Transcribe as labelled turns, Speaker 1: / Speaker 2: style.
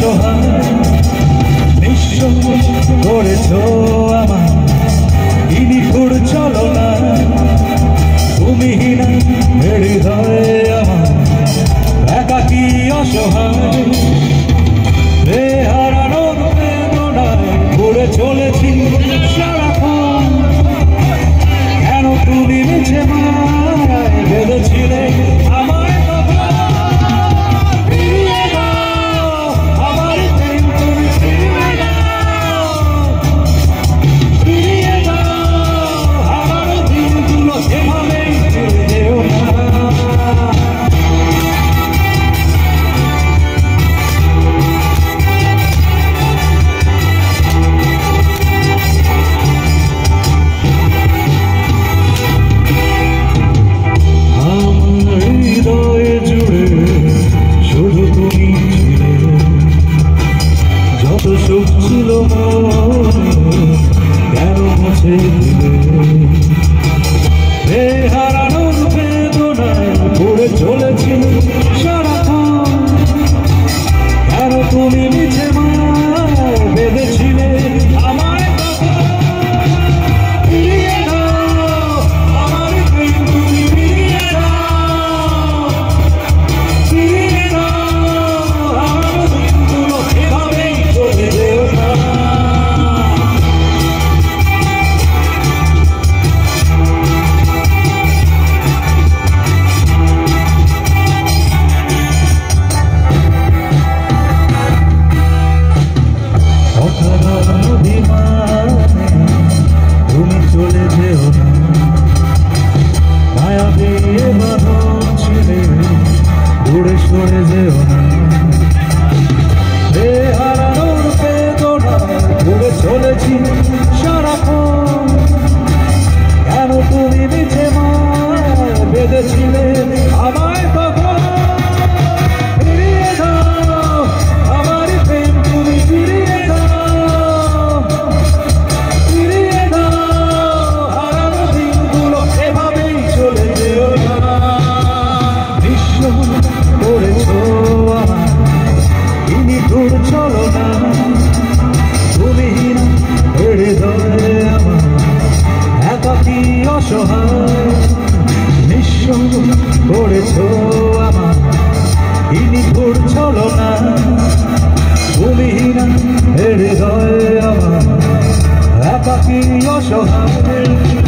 Speaker 1: অসহায় নিঃস্ব করেছ আমার নিঠুর চলনা ভূমিহীন হৃদয়ে আমার একাকী অসহায় হারানোর বেদনায় ঘুরে চলেছি সারাক্ষণ কেন তুমি মিছে মায়ায় বেঁধেছিলে আমার সুখ ছিল কেন মুছে দিলে হারানোর বেদনায় পড়ে চলেছিল সারাক্ষণ কেন তুমি মিছে মায়ায় বেঁধেছিলে আমায় ফিরিয়ে দাও আমার প্রেম তুমি ফিরিয়ে দাও ফিরিয়ে দাও আমার দিনগুলো এভাবেই চলে যেও না তুমি চলে যেও না মায়া দিয়ে বাঁধন ছেড়ে দূরে সরে যেও না হারানোর বেদনা ঘুরে চলেছি সারাক্ষণ কেন তুমি মিছে মায়ায় বেঁধেছিলে আমায় তখন ফিরিয়ে দাও আমার প্রেম তুমি ফিরিয়ে দাও ফিরিয়ে দাও হারানো দিনগুলো এভাবেই চলে যেও না নিঃস্ব করেছ আমার নিঠুর চলনা ভূমিহীন হৃদয়ে আমার একাকী অসহায় নিঃস্ব করেছ আমার নিঠুর চলনা ভূমিহীন হৃদয়ে আমার একাকী অসহায়